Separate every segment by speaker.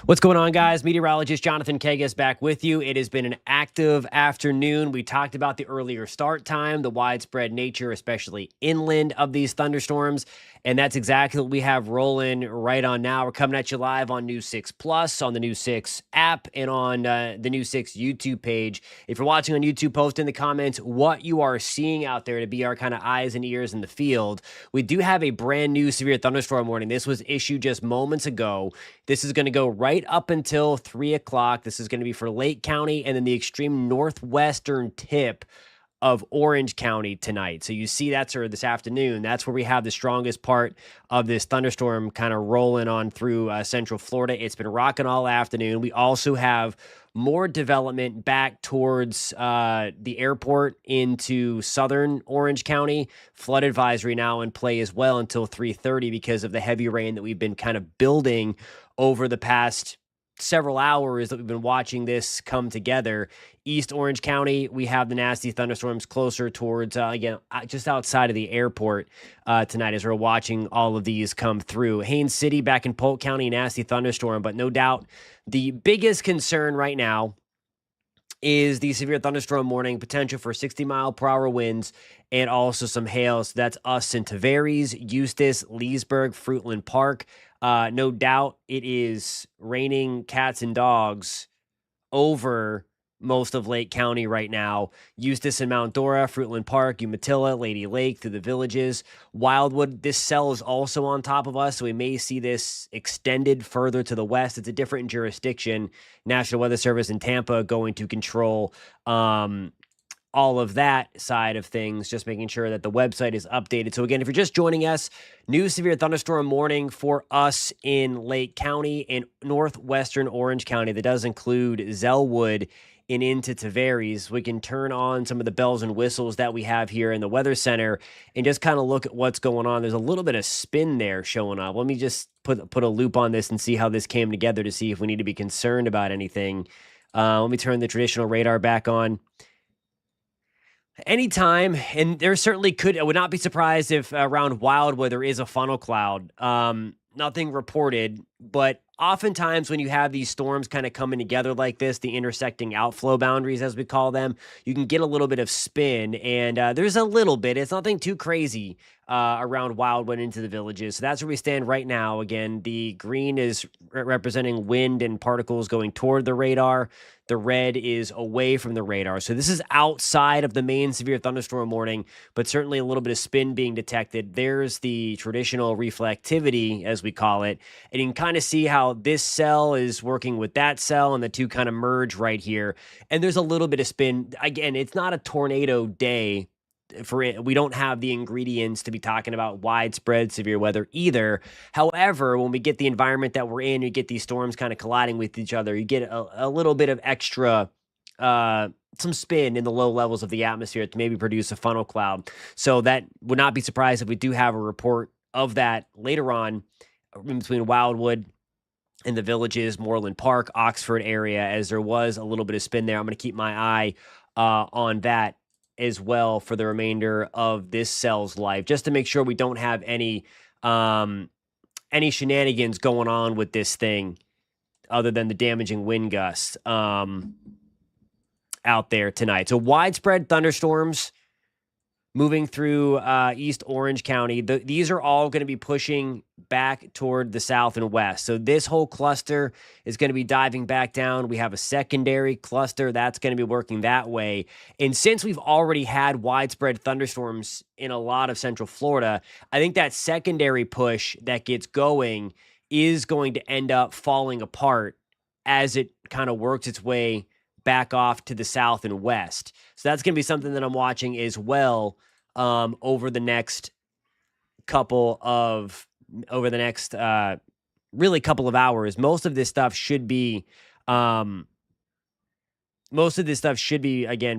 Speaker 1: What's going on, guys? Meteorologist Jonathan Kagas back with you. It has been an active afternoon. We talked about the earlier start time, the widespread nature, especially inland, of these thunderstorms. And that's exactly what we have rolling right on now. We're coming at you live on News 6 Plus, on the News 6 app, and on the News 6 YouTube page. If you're watching on YouTube, post in the comments what you are seeing out there to be our kind of eyes and ears in the field. We do have a brand new severe thunderstorm warning. This was issued just moments ago. This is going to go right up until 3 o'clock. This is going to be for Lake County and then the extreme northwestern tip of Orange County tonight. So you see that's or this afternoon. That's where we have the strongest part of this thunderstorm kind of rolling on through central Florida. It's been rocking all afternoon. We also have more development back towards the airport into southern Orange County. Flood advisory now in play as well until 3:30 because of the heavy rain that we've been kind of building over the past several hours that we've been watching this come together. East Orange County, we have the nasty thunderstorms closer towards, just outside of the airport tonight as we're watching all of these come through. Haines City back in Polk County, nasty thunderstorm, but no doubt the biggest concern right now is the severe thunderstorm warning, potential for 60-mile-per-hour winds and also some hail. So that's us in Tavares, Eustis, Leesburg, Fruitland Park. No doubt it is raining cats and dogs over most of Lake County right now. Eustis and Mount Dora, Fruitland Park, Umatilla, Lady Lake, through the villages. Wildwood, this cell is also on top of us, so we may see this extended further to the west. It's a different jurisdiction. National Weather Service in Tampa going to control all of that side of things, just making sure that the website is updated. So again, if you're just joining us, new severe thunderstorm warning for us in Lake County and northwestern Orange County. That does include Zellwood and into Tavares. We can turn on some of the bells and whistles that we have here in the Weather Center and just kind of look at what's going on. There's a little bit of spin there showing up. Let me just put a loop on this and see how this came together to see if we need to be concerned about anything. Let me turn the traditional radar back on. Anytime, and there certainly I would not be surprised if around Wildwood there is a funnel cloud. Nothing reported, but oftentimes when you have these storms kind of coming together like this, the intersecting outflow boundaries, as we call them, you can get a little bit of spin, and there's a little bit. It's nothing too crazy around Wildwood into the villages. So that's where we stand right now. Again, the green is representing wind and particles going toward the radar. The red is away from the radar. So this is outside of the main severe thunderstorm warning, but certainly a little bit of spin being detected. There's the traditional reflectivity, as we call it. And you can kind of see how this cell is working with that cell and the two kind of merge right here. And there's a little bit of spin. Again, it's not a tornado day. We don't have the ingredients to be talking about widespread severe weather either. However, when we get the environment that we're in, you get these storms kind of colliding with each other. You get a little bit of extra, some spin in the low levels of the atmosphere to maybe produce a funnel cloud. So that would not be surprised if we do have a report of that later on in between Wildwood and the villages, Moreland Park, Oxford area, as there was a little bit of spin there. I'm going to keep my eye on that as well for the remainder of this cell's life, just to make sure we don't have any shenanigans going on with this thing other than the damaging wind gusts out there tonight. So widespread thunderstorms moving through East Orange County. These are all going to be pushing back toward the south and west. So this whole cluster is going to be diving back down. We have a secondary cluster that's going to be working that way. And since we've already had widespread thunderstorms in a lot of central Florida, I think that secondary push that gets going is going to end up falling apart as it kind of works its way back off to the south and west. So that's going to be something that I'm watching as well over the next really couple of hours. Most of this stuff should be again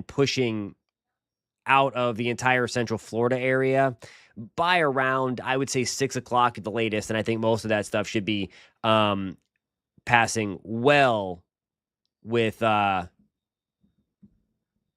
Speaker 1: pushing out of the entire central Florida area by around, I would say, 6 o'clock at the latest. And I think most of that stuff should be passing well with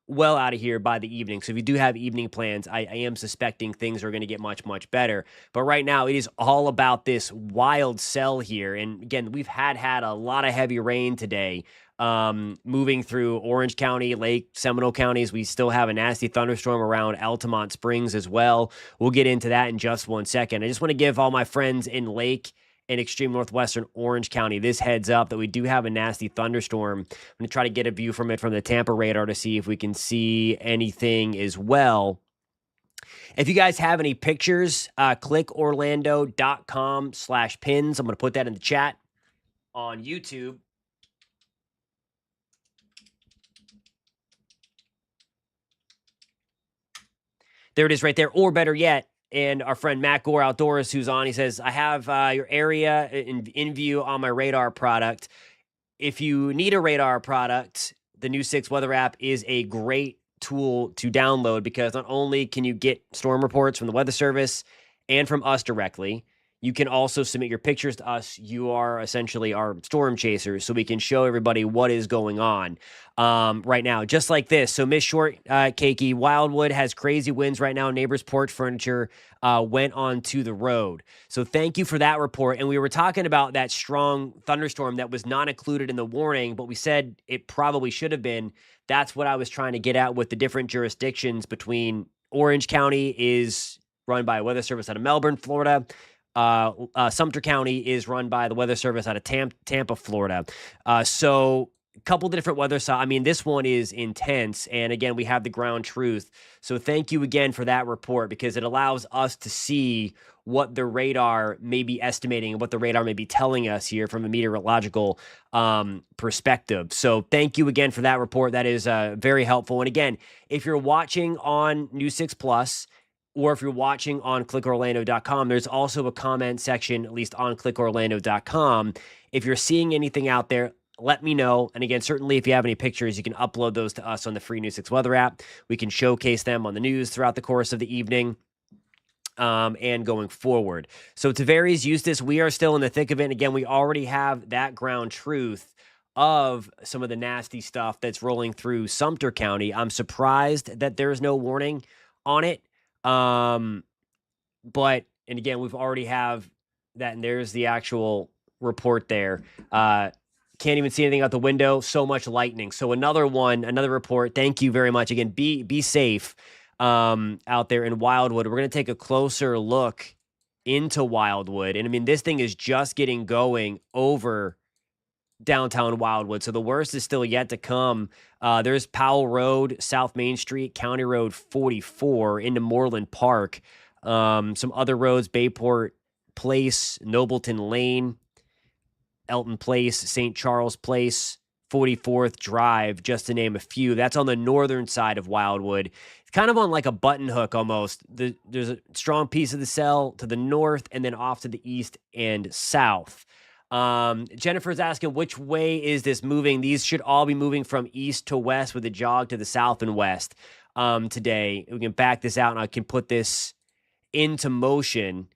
Speaker 1: well out of here by the evening. So if you do have evening plans, I am suspecting things are going to get much, much better. But right now, it is all about this wild cell here. And again, we've had a lot of heavy rain today. Moving through Orange County, Lake, Seminole counties. We still have a nasty thunderstorm around Altamont Springs as well. We'll get into that in just 1 second. I just want to give all my friends in Lake and extreme northwestern Orange County this heads up that we do have a nasty thunderstorm. I'm going to try to get a view from it from the Tampa radar to see if we can see anything as well. If you guys have any pictures, clickorlando.com/pins. I'm going to put that in the chat on YouTube. There it is right there. Or better yet, and our friend Matt Gore Outdoors, who's on, he says, I have your area in view on my radar product. If you need a radar product, the New 6 Weather app is a great tool to download because not only can you get storm reports from the Weather Service and from us directly, you can also submit your pictures to us. You are essentially our storm chasers, so we can show everybody what is going on right now, just like this. So Miss Short Cakey, Wildwood has crazy winds right now. Neighbor's porch furniture went onto the road. So thank you for that report. And we were talking about that strong thunderstorm that was not included in the warning, but we said it probably should have been. That's what I was trying to get at with the different jurisdictions between Orange County is run by a weather service out of Melbourne, Florida. Sumter County is run by the Weather Service out of Tampa, Florida. So a couple different weather. I mean, this one is intense. And again, we have the ground truth. So thank you again for that report because it allows us to see what the radar may be estimating and what the radar may be telling us here from a meteorological perspective. So thank you again for that report. That is very helpful. And again, if you're watching on News 6 Plus, or if you're watching on clickorlando.com, there's also a comment section, at least on clickorlando.com. If you're seeing anything out there, let me know. And again, certainly if you have any pictures, you can upload those to us on the free News 6 Weather app. We can showcase them on the news throughout the course of the evening and going forward. So Tavares Eustace, we are still in the thick of it. And again, we already have that ground truth of some of the nasty stuff that's rolling through Sumter County. I'm surprised that there's no warning on it. But, and again, we've already have that, and there's the actual report there. Can't even see anything out the window. So much lightning. So another report. Thank you very much. Again, be safe, out there in Wildwood. We're going to take a closer look into Wildwood. And I mean, this thing is just getting going over downtown Wildwood. So the worst is still yet to come. There's Powell Road, South Main Street, County Road 44 into Moreland Park. Some other roads, Bayport Place, Nobleton Lane, Elton Place, St. Charles Place, 44th Drive, just to name a few. That's on the northern side of Wildwood. It's kind of on like a button hook almost. There's a strong piece of the cell to the north and then off to the east and south. Jennifer's asking, which way is this moving? These should all be moving from east to west with a jog to the south and west today. We can back this out and I can put this into motion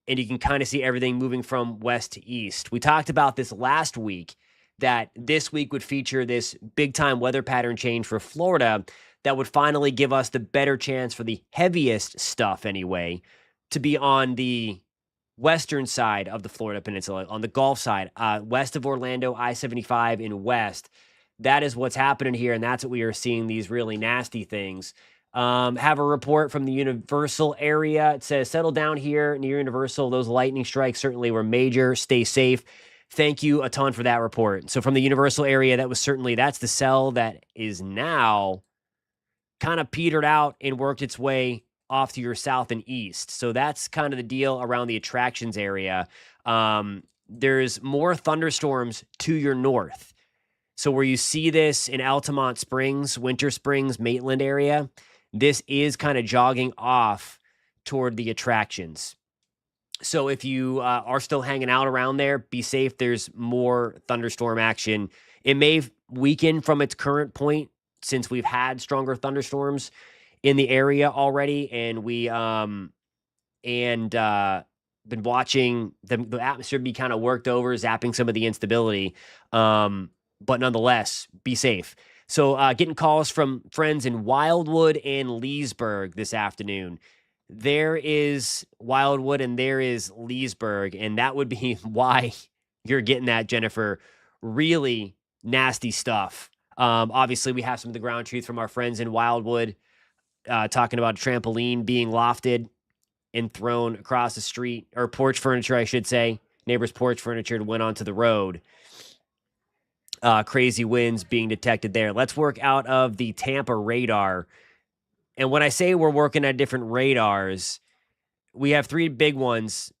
Speaker 1: and you can kind of see everything moving from west to east. We talked about this last week, that this week would feature this big time weather pattern change for Florida that would finally give us the better chance for the heaviest stuff anyway to be on the western side of the Florida Peninsula, on the Gulf side, west of Orlando, I-75 and west. That is what's happening here, and that's what we are seeing, these really nasty things. Have a report from the Universal area. It says, settle down here near Universal. Those lightning strikes certainly were major. Stay safe. Thank you a ton for that report. So from the Universal area, that's the cell that is now kind of petered out and worked its way off to your south and east. So that's kind of the deal around the attractions area. There's more thunderstorms to your north. So where you see this in Altamont Springs, Winter Springs, Maitland area, this is kind of jogging off toward the attractions. So if you are still hanging out around there, be safe. There's more thunderstorm action. It may weaken from its current point since we've had stronger thunderstorms in the area already, and we been watching the atmosphere be kind of worked over, zapping some of the instability. But nonetheless, be safe. So getting calls from friends in Wildwood and Leesburg this afternoon. There is Wildwood and there is Leesburg, and that would be why you're getting that, Jennifer. Really nasty stuff. Obviously, we have some of the ground truth from our friends in Wildwood, talking about a trampoline being lofted and thrown across the street, or porch furniture, I should say. Neighbor's porch furniture went onto the road. Crazy winds being detected there. Let's work out of the Tampa radar. And when I say we're working at different radars, we have three big ones: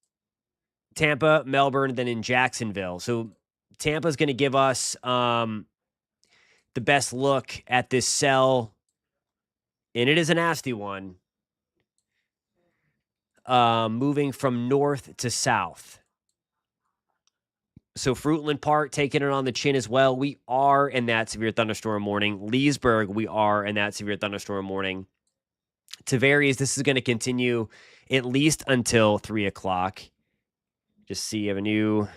Speaker 1: Tampa, Melbourne, then in Jacksonville. So Tampa's going to give us the best look at this cell, and it is a nasty one, moving from north to south. So Fruitland Park taking it on the chin as well. We are in that severe thunderstorm warning. Leesburg, we are in that severe thunderstorm warning. Tavares, this is going to continue at least until 3 o'clock. Just see, you have a new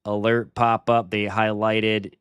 Speaker 1: alert pop up. They highlighted.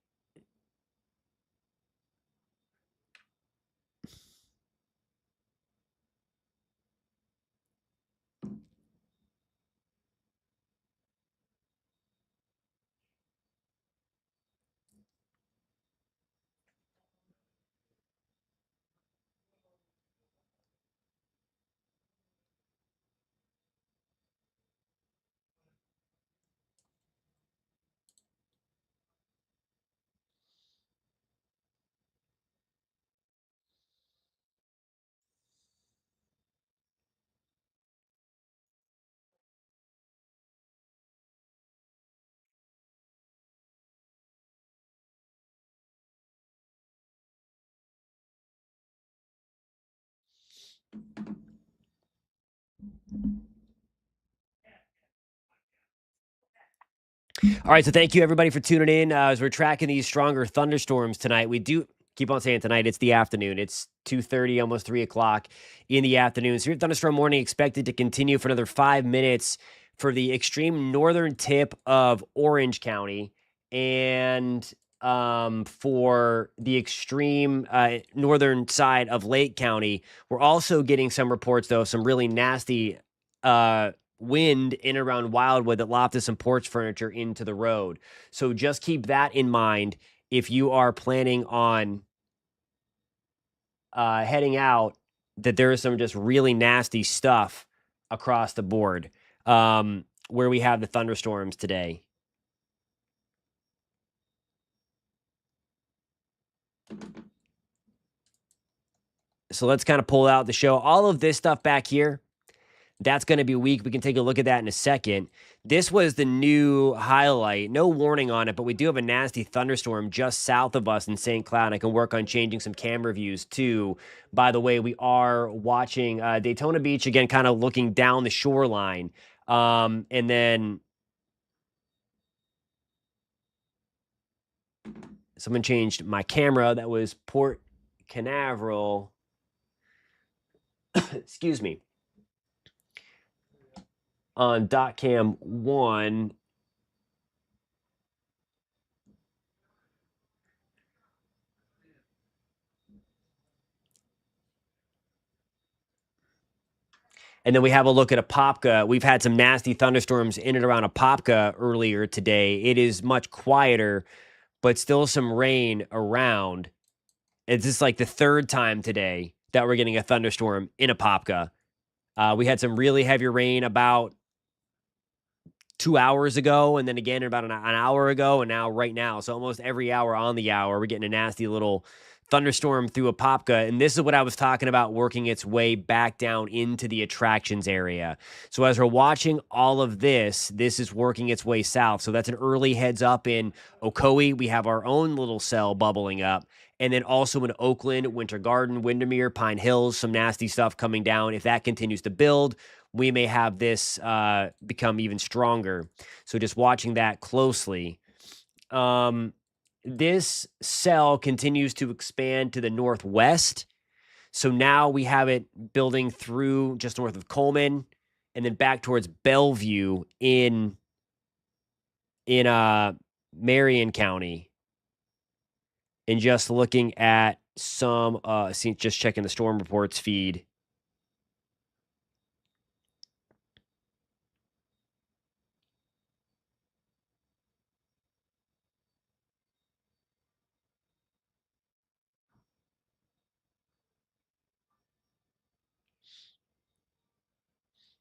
Speaker 1: All right, so thank you everybody for tuning in as we're tracking these stronger thunderstorms tonight. We do keep on saying tonight, it's the afternoon. It's 2:30, almost 3 o'clock in the afternoon. Severe thunderstorm warning expected to continue for another 5 minutes for the extreme northern tip of Orange County, and for the extreme northern side of Lake County. We're also getting some reports, though, some really nasty wind in and around Wildwood that lofted some porch furniture into the road. So just keep that in mind if you are planning on heading out, that there is some just really nasty stuff across the board where we have the thunderstorms today. So let's kind of pull out the show. All of this stuff back here, that's going to be weak. We can take a look at that in a second. This was the new highlight. No warning on it, but we do have a nasty thunderstorm just south of us in St. Cloud. I can work on changing some camera views too. By the way, we are watching Daytona Beach again, kind of looking down the shoreline. And then someone changed my camera. That was Port Canaveral. Excuse me. On dot cam 1. And then we have a look at Apopka. We've had some nasty thunderstorms in and around Apopka earlier today. It is much quieter, but still some rain around. It's just like the third time today that we're getting a thunderstorm in Apopka. We had some really heavy rain about 2 hours ago, and then again about an hour ago, and now right now. So almost every hour on the hour, we're getting a nasty little thunderstorm through Apopka. And this is what I was talking about, working its way back down into the attractions area. So as we're watching all of this, this is working its way south. So that's an early heads up in Ocoee. We have our own little cell bubbling up. And then also in Oakland, Winter Garden, Windermere, Pine Hills, some nasty stuff coming down. If that continues to build, we may have this become even stronger. So just watching that closely. This cell continues to expand to the northwest. So now we have it building through just north of Coleman and then back towards Bellevue in Marion County. And just looking at some, just checking the storm reports feed.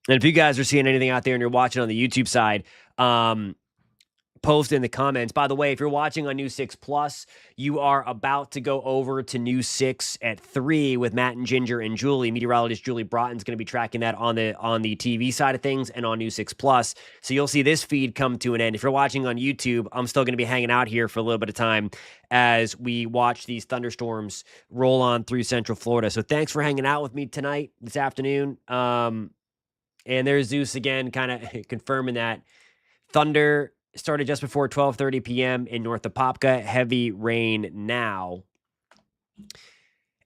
Speaker 1: And if you guys are seeing anything out there and you're watching on the YouTube side, post in the comments. By the way, if you're watching on News 6 Plus, you are about to go over to News 6 at 3 with Matt and Ginger and Julie. Meteorologist Julie Broughton's going to be tracking that on the TV side of things and on News 6 Plus. So you'll see this feed come to an end. If you're watching on YouTube, I'm still going to be hanging out here for a little bit of time as we watch these thunderstorms roll on through Central Florida. So thanks for hanging out with me tonight, this afternoon. And there's Zeus again, kind of confirming that thunder started just before 12:30 p.m. in North Apopka. Heavy rain now.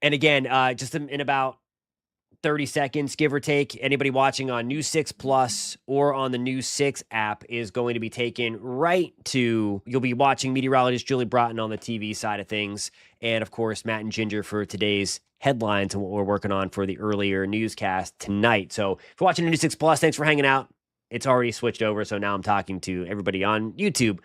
Speaker 1: And again, just in about 30 seconds, give or take, anybody watching on News 6 Plus or on the News 6 app is going to be taken right to, you'll be watching meteorologist Julie Broughton on the TV side of things. And of course, Matt and Ginger for today's headlines and what we're working on for the earlier newscast tonight. So if you're watching News 6 Plus, thanks for hanging out. It's already switched over, so now I'm talking to everybody on YouTube.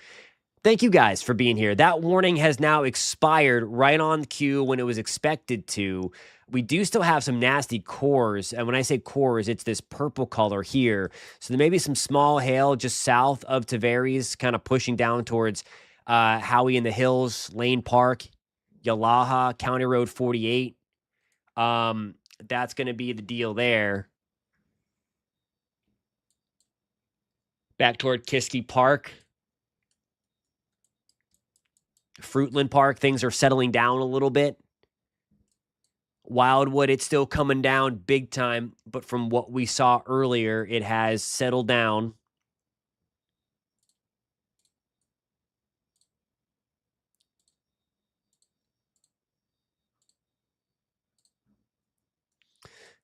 Speaker 1: Thank you guys for being here. That warning has now expired right on cue when it was expected to. We do still have some nasty cores, and when I say cores, it's this purple color here. So there may be some small hail just south of Tavares, kind of pushing down towards Howey in the Hills, Lane Park, Yalaha, County Road 48. That's going to be the deal there. Back toward Kiski Park. Fruitland Park, things are settling down a little bit. Wildwood, it's still coming down big time, but from what we saw earlier, it has settled down.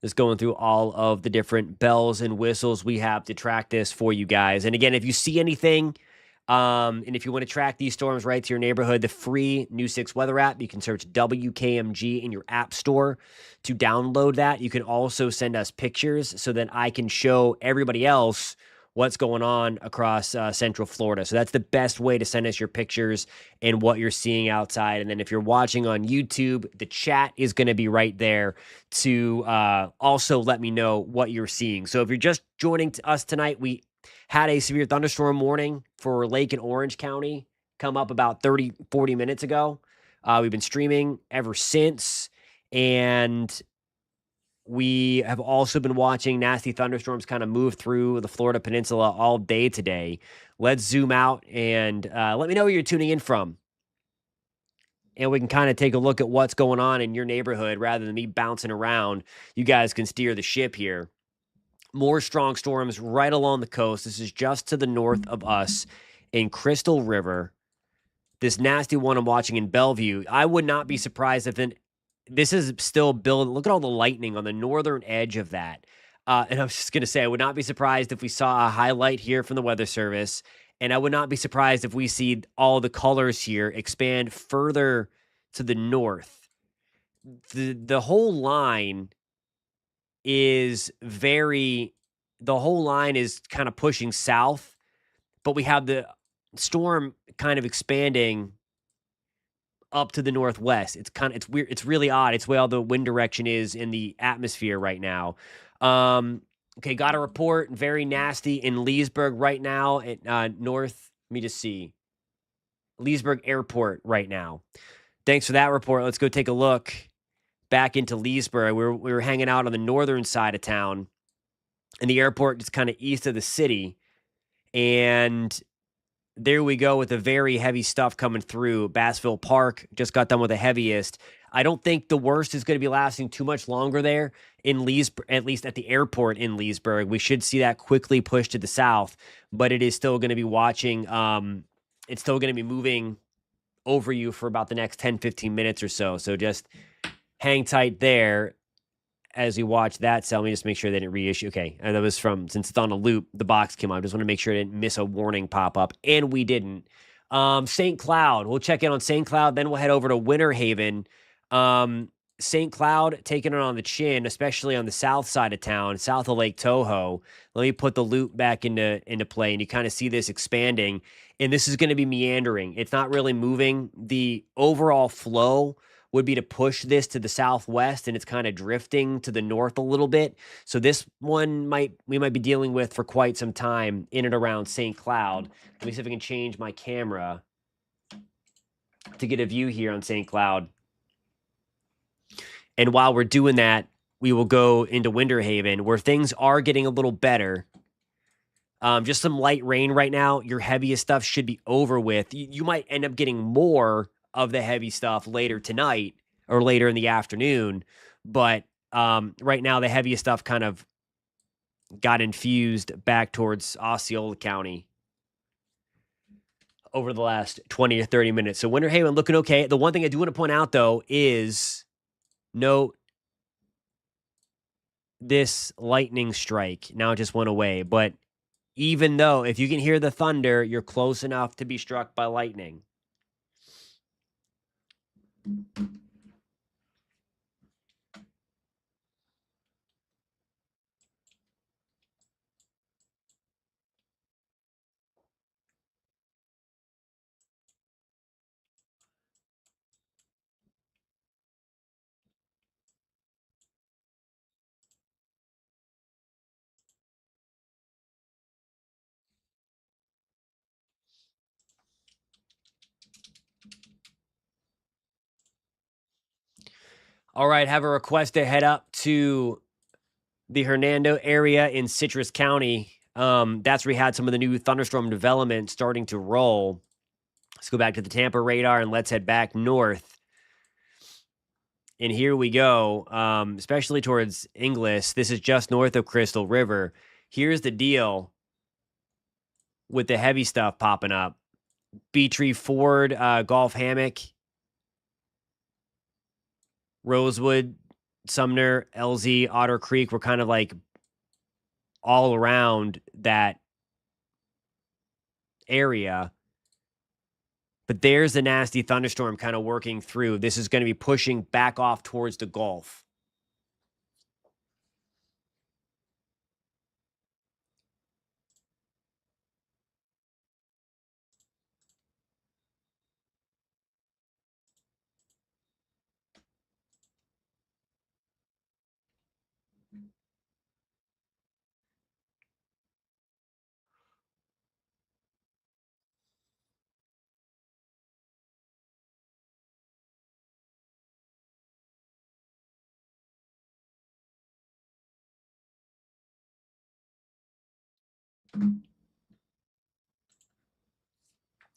Speaker 1: Just going through all of the different bells and whistles we have to track this for you guys. And again, if you see anything, and if you want to track these storms right to your neighborhood, the free News 6 weather app, you can search WKMG in your app store to download that. You can also send us pictures so that I can show everybody else what's going on across Central Florida. So that's the best way to send us your pictures and what you're seeing outside. And then if you're watching on YouTube, the chat is going to be right there to also let me know what you're seeing. So if you're just joining us tonight, we had a severe thunderstorm warning for Lake and Orange County come up about 40 minutes ago. We've been streaming ever since, and we have also been watching nasty thunderstorms kind of move through the Florida Peninsula all day today. Let's zoom out and let me know where you're tuning in from. And we can kind of take a look at what's going on in your neighborhood rather than me bouncing around. You guys can steer the ship here. More strong storms right along the coast. This is just to the north of us in Crystal River. This nasty one I'm watching in Bellevue. I would not be surprised if this is still building. Look at all the lightning on the northern edge of that. And I was just going to say, I would not be surprised if we saw a highlight here from the Weather Service. And I would not be surprised if we see all the colors here expand further to the north. The whole line is the whole line is kind of pushing south, but we have the storm kind of expanding up to the northwest. It's weird. It's really odd. It's where all the wind direction is in the atmosphere right now. Okay, got a report. Very nasty in Leesburg right now at north. Let me just see. Leesburg Airport right now. Thanks for that report. Let's go take a look back into Leesburg. We were hanging out on the northern side of town, and the airport is kind of east of the city. And there we go with the very heavy stuff coming through. Bassville Park just got done with the heaviest. I don't think the worst is going to be lasting too much longer there in Leesburg, at least at the airport in Leesburg. We should see that quickly push to the south, but it is still going to be watching. It's still going to be moving over you for about the next 10, 15 minutes or so. So just hang tight there as we watch that. So let me just make sure they didn't reissue. Okay. And that was since it's on a loop, the box came on. I just want to make sure I didn't miss a warning pop up. And we didn't. St. Cloud. We'll check in on St. Cloud, then we'll head over to Winter Haven. St. Cloud taking it on the chin, especially on the south side of town, south of Lake Toho. Let me put the loop back into play, and you kind of see this expanding. And this is going to be meandering. It's not really moving. The overall flow would be to push this to the southwest, and it's kind of drifting to the north a little bit. So this one we might be dealing with for quite some time in and around St. Cloud. Let me see if I can change my camera to get a view here on St. Cloud. And while we're doing that, we will go into Winter Haven, where things are getting a little better. Just some light rain right now. Your heaviest stuff should be over with. You might end up getting more of the heavy stuff later tonight or later in the afternoon. But right now, the heaviest stuff kind of got infused back towards Osceola County over the last 20 or 30 minutes. So Winter Haven looking okay. The one thing I do want to point out, though, is note this lightning strike. Now it just went away. But even though, if you can hear the thunder, you're close enough to be struck by lightning. All right, have a request to head up to the Hernando area in Citrus County. That's where we had some of the new thunderstorm development starting to roll. Let's go back to the Tampa radar and let's head back north. And here we go, especially towards Inglis. This is just north of Crystal River. Here's the deal with the heavy stuff popping up. Beatree Ford, Golf Hammock, Rosewood, Sumner, LZ, Otter Creek were kind of like all around that area. But there's the nasty thunderstorm kind of working through. This is going to be pushing back off towards the Gulf.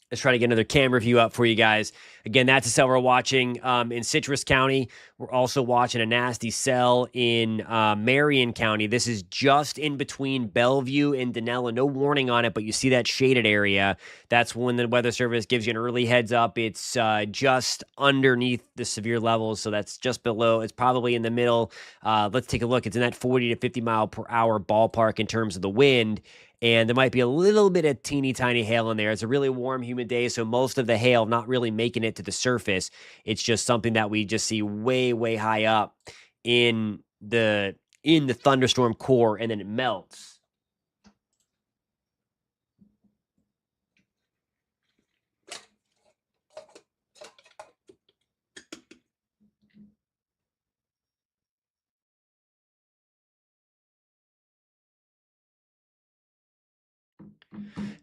Speaker 1: Let's try to get another camera view up for you guys. Again, that's a cell we're watching in Citrus County. We're also watching a nasty cell in Marion County. This is just in between Bellevue and Denella. No warning on it, but you see that shaded area. That's when the Weather Service gives you an early heads up. It's just underneath the severe levels, so that's just below. It's probably in the middle. Let's take a look. It's in that 40 to 50 mile per hour ballpark in terms of the wind. And there might be a little bit of teeny tiny hail in there. It's a really warm, humid day, so most of the hail not really making it to the surface. It's just something that we just see way, way high up in the thunderstorm core, and then it melts.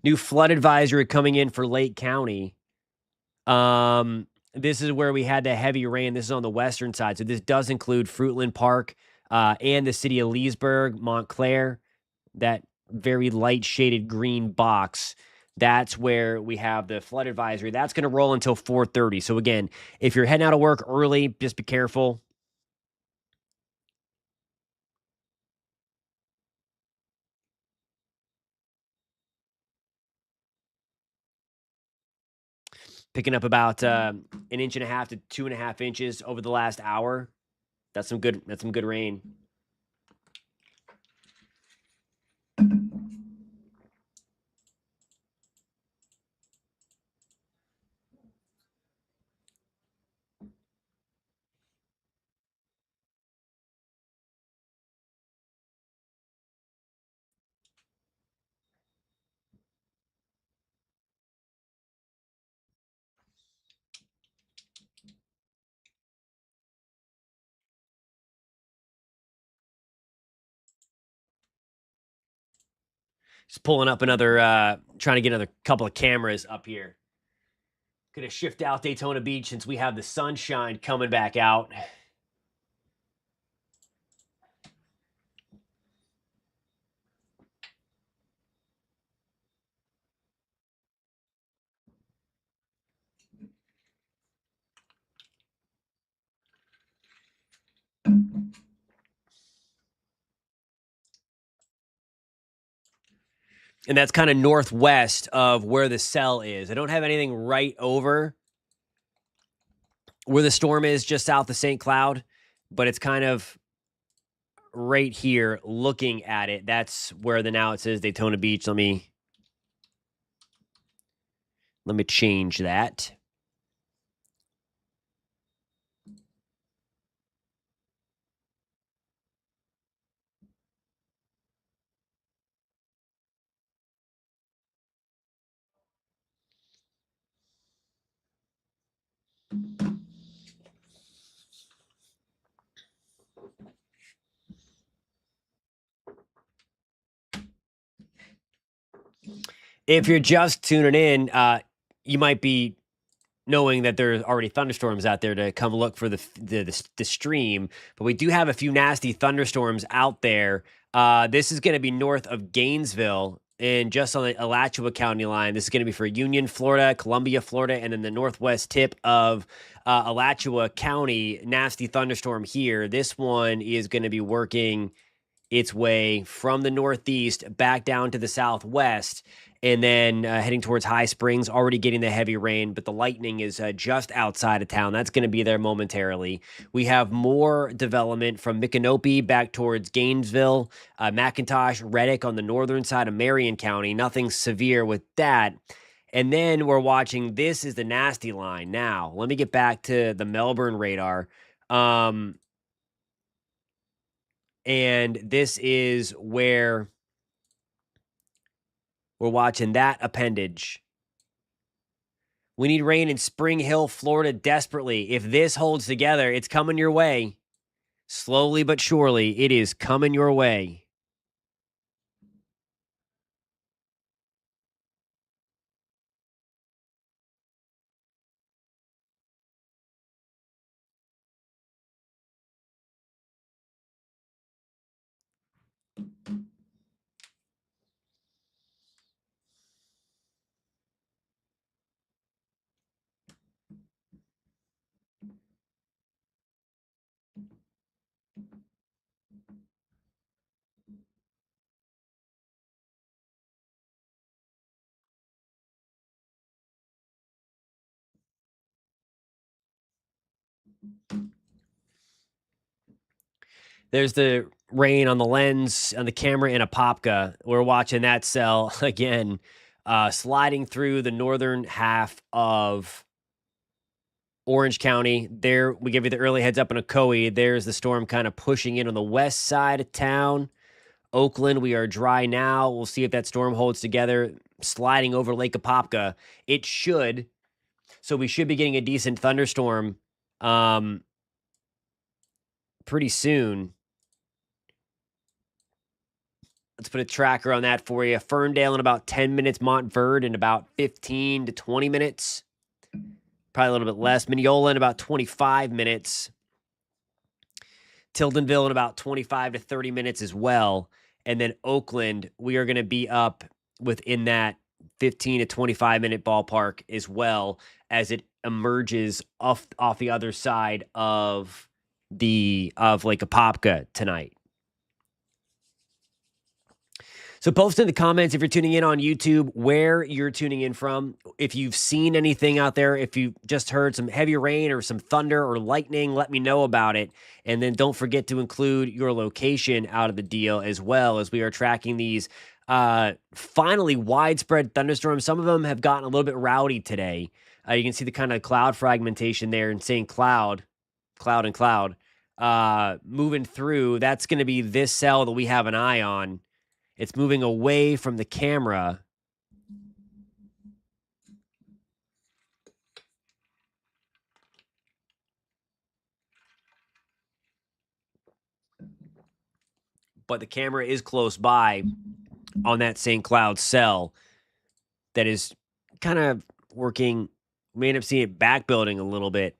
Speaker 1: New flood advisory coming in for Lake County. This is where we had the heavy rain. This is on the western side. So this does include Fruitland Park and the city of Leesburg, Montclair, that very light shaded green box. That's where we have the flood advisory. That's going to roll until 4:30. So again, if you're heading out of work early, just be careful. Picking up about an inch and a half to 2.5 inches over the last hour. That's some good rain. Just pulling up another, trying to get another couple of cameras up here. Gonna shift out Daytona Beach since we have the sunshine coming back out. And that's kind of northwest of where the cell is. I don't have anything right over where the storm is, just south of St. Cloud, but it's kind of right here looking at it. That's where now it says Daytona Beach. Let me change that. If you're just tuning in, you might be knowing that there's already thunderstorms out there to come look for the stream. But we do have a few nasty thunderstorms out there. This is going to be north of Gainesville and just on the Alachua County line. This is going to be for Union, Florida, Columbia, Florida, and then the northwest tip of Alachua County. Nasty thunderstorm here. This one is going to be working its way from the northeast back down to the southwest, and then heading towards High Springs, already getting the heavy rain, but the lightning is just outside of town. That's going to be there momentarily. We have more development from Micanopy back towards Gainesville, McIntosh, Reddick on the northern side of Marion County. Nothing severe with that. And then we're watching, this is the nasty line. Now, let me get back to the Melbourne radar. And this is where we're watching that appendage. We need rain in Spring Hill, Florida desperately. If this holds together, it's coming your way. Slowly but surely, it is coming your way. There's the rain on the lens, on the camera in Apopka. We're watching that cell again, sliding through the northern half of Orange County. There, we give you the early heads up in Ocoee. There's the storm kind of pushing in on the west side of town. Oakland, we are dry now. We'll see if that storm holds together, sliding over Lake Apopka. It should. So we should be getting a decent thunderstorm pretty soon. Let's put a tracker on that for you. Ferndale in about 10 minutes. Montverde in about 15 to 20 minutes. Probably a little bit less. Mineola in about 25 minutes. Tildenville in about 25 to 30 minutes as well. And then Oakland, we are going to be up within that 15 to 25 minute ballpark as well as it emerges off the other side of Lake Apopka tonight. So post in the comments if you're tuning in on YouTube where you're tuning in from. If you've seen anything out there, if you just heard some heavy rain or some thunder or lightning, let me know about it. And then don't forget to include your location out of the deal as well, as we are tracking these finally widespread thunderstorms. Some of them have gotten a little bit rowdy today. You can see the kind of cloud fragmentation there and saying cloud moving through. That's going to be this cell that we have an eye on. It's moving away from the camera. But the camera is close by. on that St. Cloud cell that is kind of working. We end up seeing it back building a little bit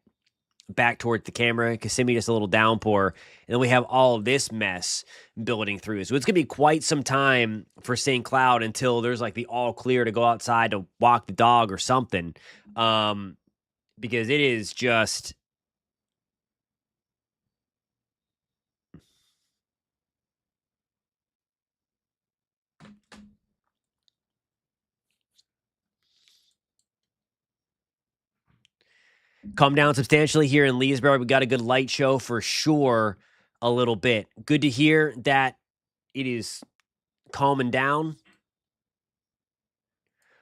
Speaker 1: back towards the camera. Kissimmee, just a little downpour. And then we have all of this mess building through. So it's going to be quite some time for St. Cloud until there's like the all clear to go outside to walk the dog or something. Because it is just. Calm down substantially here in Leesboro. We got a good light show for sure a little bit. Good to hear that it is calming down.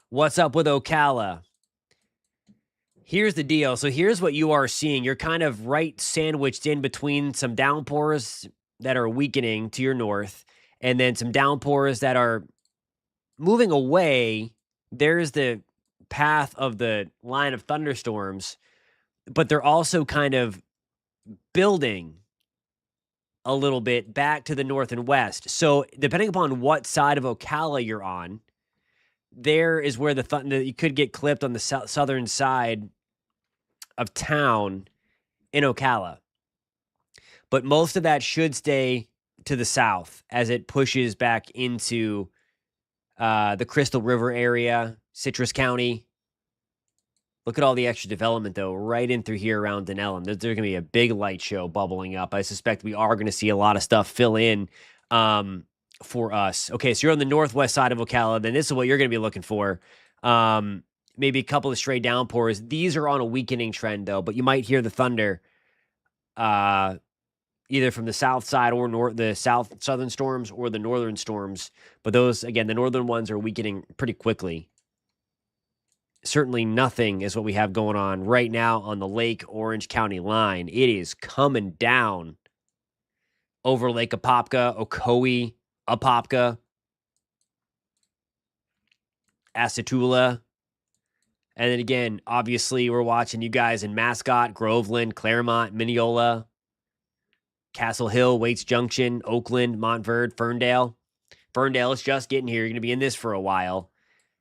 Speaker 1: What's up with Ocala? Here's the deal. So here's what you are seeing. You're kind of right sandwiched in between some downpours that are weakening to your north and then some downpours that are moving away. There's the path of the line of thunderstorms, but they're also kind of building a little bit back to the north and west. So depending upon what side of Ocala you're on, there is where the thunder you could get clipped on the southern side of town in Ocala. But most of that should stay to the south as it pushes back into the Crystal River area, Citrus County. Look at all the extra development, though, right in through here around Denellen. There's going to be a big light show bubbling up. I suspect we are going to see a lot of stuff fill in for us. Okay, so you're on the northwest side of Ocala. Then this is what you're going to be looking for. Maybe a couple of stray downpours. These are on a weakening trend, though, but you might hear the thunder either from the south side or the southern storms or the northern storms. But those, again, the northern ones are weakening pretty quickly. Certainly nothing is what we have going on right now on the Lake Orange County line. It is coming down over Lake Apopka, Ocoee, Apopka, Asatula. And then again, obviously, we're watching you guys in Mascot, Groveland, Claremont, Mineola, Castle Hill, Waits Junction, Oakland, Montverde, Ferndale. Ferndale is just getting here. You're going to be in this for a while.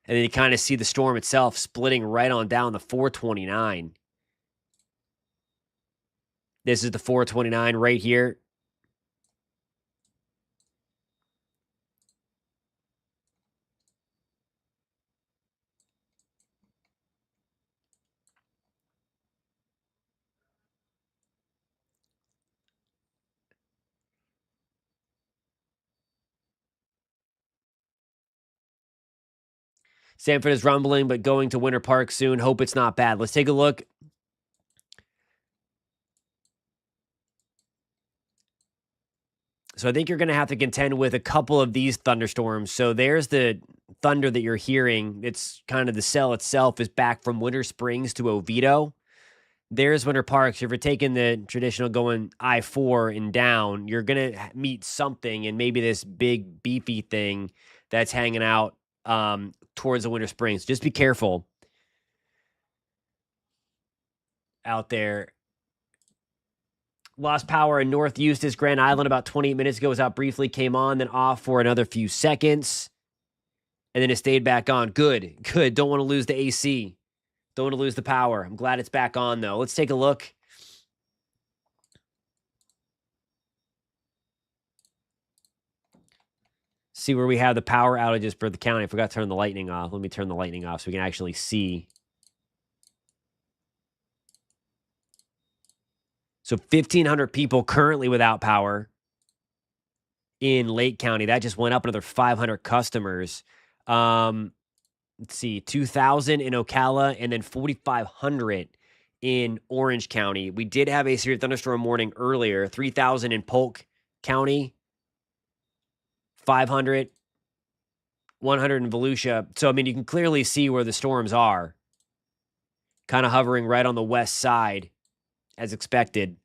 Speaker 1: And then you kind of see the storm itself splitting right on down the 429. This is the 429 right here. Sanford is rumbling, but going to Winter Park soon. Hope it's not bad. Let's take a look. So I think you're going to have to contend with a couple of these thunderstorms. So there's the thunder that you're hearing. It's kind of the cell itself is back from Winter Springs to Oviedo. There's Winter Park. So if you're taking the traditional going I-4 and down, you're going to meet something, and maybe this big beefy thing that's hanging out towards the Winter Springs. Just be careful out there. Lost power in North Eustis, Grand Island about 28 minutes ago. Was out briefly, came on, then off for another few seconds. And then it stayed back on. Good. Don't want to lose the AC. Don't want to lose the power. I'm glad it's back on, though. Let's take a look. See where we have the power outages for the county. I forgot to turn the lightning off. Let me turn the lightning off so we can actually see. So 1,500 people currently without power in Lake County. That just went up another 500 customers. Let's see, 2,000 in Ocala and then 4,500 in Orange County. We did have a severe thunderstorm warning earlier. 3,000 in Polk County, 500, 100 in Volusia. So, I mean, you can clearly see where the storms are. Kind of hovering right on the west side as expected.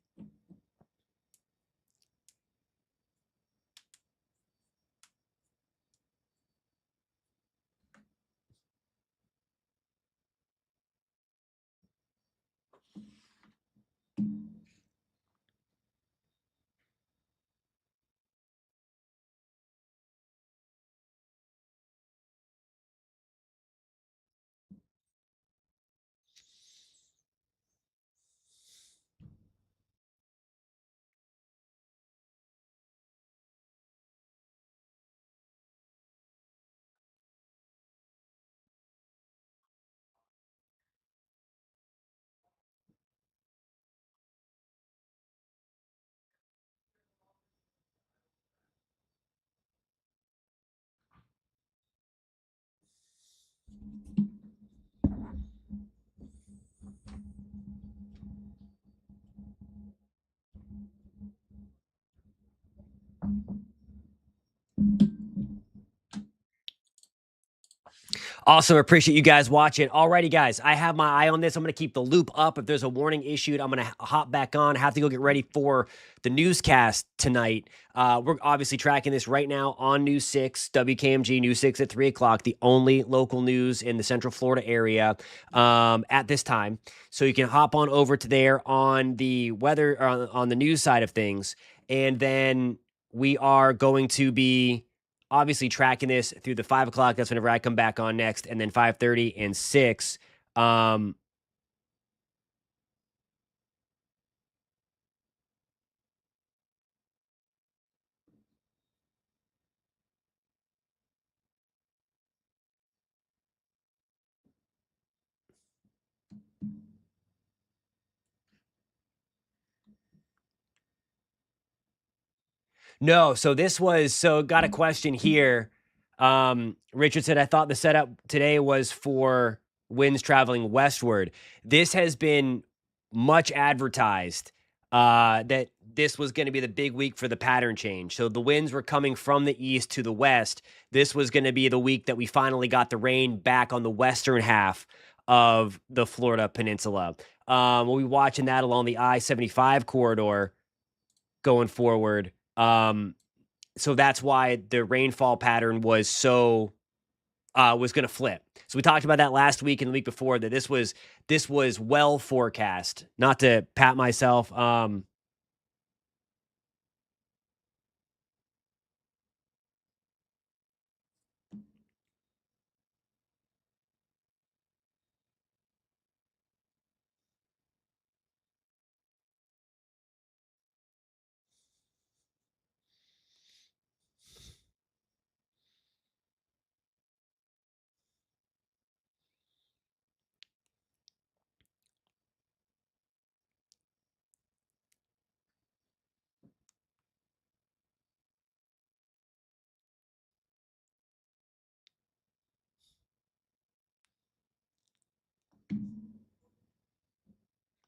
Speaker 1: Awesome. Appreciate you guys watching. Alrighty, guys. I have my eye on this. I'm going to keep the loop up. If there's a warning issued, I'm going to hop back on. Have to go get ready for the newscast tonight. We're obviously tracking this right now on News 6, WKMG News 6 at 3 o'clock, the only local news in the Central Florida area at this time. So you can hop on over to there on the weather, on the news side of things. And then we are going to be obviously tracking this through the 5 o'clock. That's whenever I come back on next, and then 5:30 and 6. No, so this was got a question here. Richard said, I thought the setup today was for winds traveling westward. This has been much advertised that this was going to be the big week for the pattern change. So the winds were coming from the east to the west. This was going to be the week that we finally got the rain back on the western half of the Florida peninsula. We'll be watching that along the I-75 corridor going forward. So that's why the rainfall pattern was was going to flip. So we talked about that last week and the week before that this was well forecast. Not to pat myself.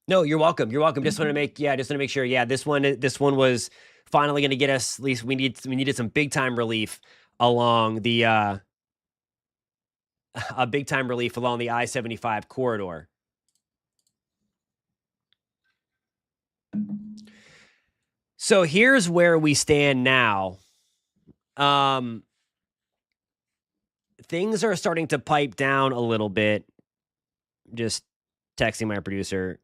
Speaker 1: No, you're welcome. You're welcome. Just want to make sure. Yeah, this one was finally going to get us. At least we needed some big time relief along the a big time relief along the I-75 corridor. So here's where we stand now. Things are starting to pipe down a little bit. Just texting my producer.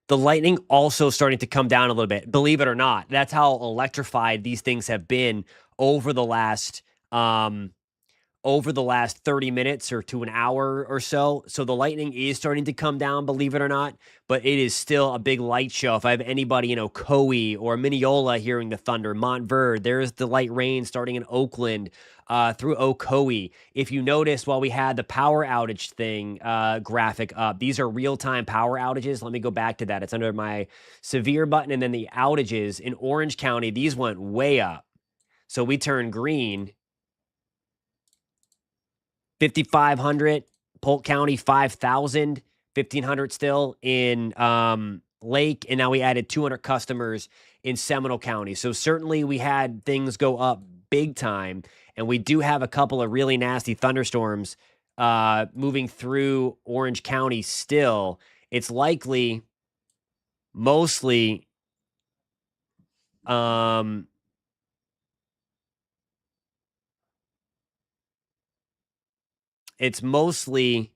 Speaker 1: The lightning also starting to come down a little bit. Believe it or not, that's how electrified these things have been over the last um, over the last 30 minutes or to an hour or so. So the lightning is starting to come down, believe it or not, but it is still a big light show. If I have anybody in Ocoee or Mineola hearing the thunder, Montverde, there's the light rain starting in Oakland through Ocoee. If you notice, while we had the power outage thing graphic up, these are real-time power outages. Let me go back to that. It's under my severe button, and then the outages in Orange County, these went way up. So we turned green 5,500, Polk County 5,000, 1,500 still in Lake, and now we added 200 customers in Seminole County. So certainly we had things go up big time, and we do have a couple of really nasty thunderstorms moving through Orange County still. It's likely mostly um it's mostly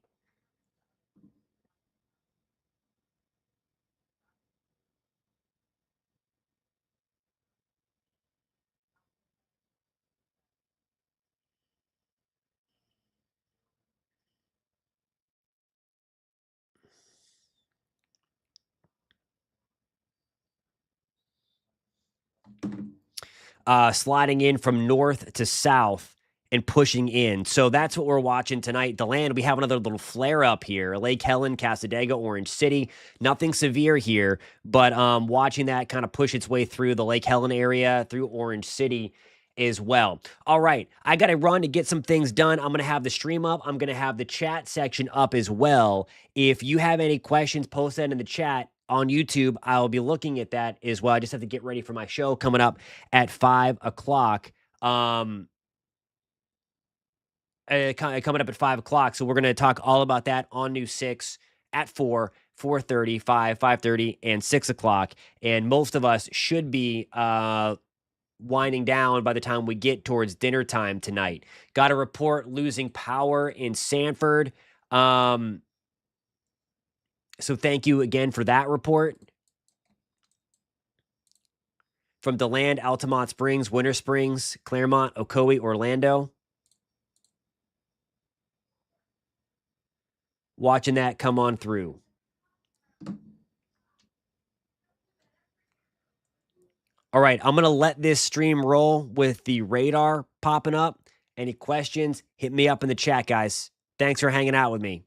Speaker 1: sliding in from north to south and pushing in. So that's what we're watching tonight. DeLand, we have another little flare up here. Lake Helen, Casadega, Orange City. Nothing severe here, but watching that kind of push its way through the Lake Helen area, through Orange City as well. All right, I got to run to get some things done. I'm going to have the stream up. I'm going to have the chat section up as well. If you have any questions, post that in the chat on YouTube. I'll be looking at that as well. I just have to get ready for my show coming up at 5 o'clock. Coming up at 5 o'clock. So we're going to talk all about that on News 6 at 4, 4:30, 5, 5:30, and 6 o'clock. And most of us should be winding down by the time we get towards dinner time tonight. Got a report losing power in Sanford. So thank you again for that report. From DeLand, Altamont Springs, Winter Springs, Claremont, Ocoee, Orlando. Watching that come on through. All right, I'm going to let this stream roll with the radar popping up. Any questions, hit me up in the chat, guys. Thanks for hanging out with me.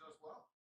Speaker 2: does well.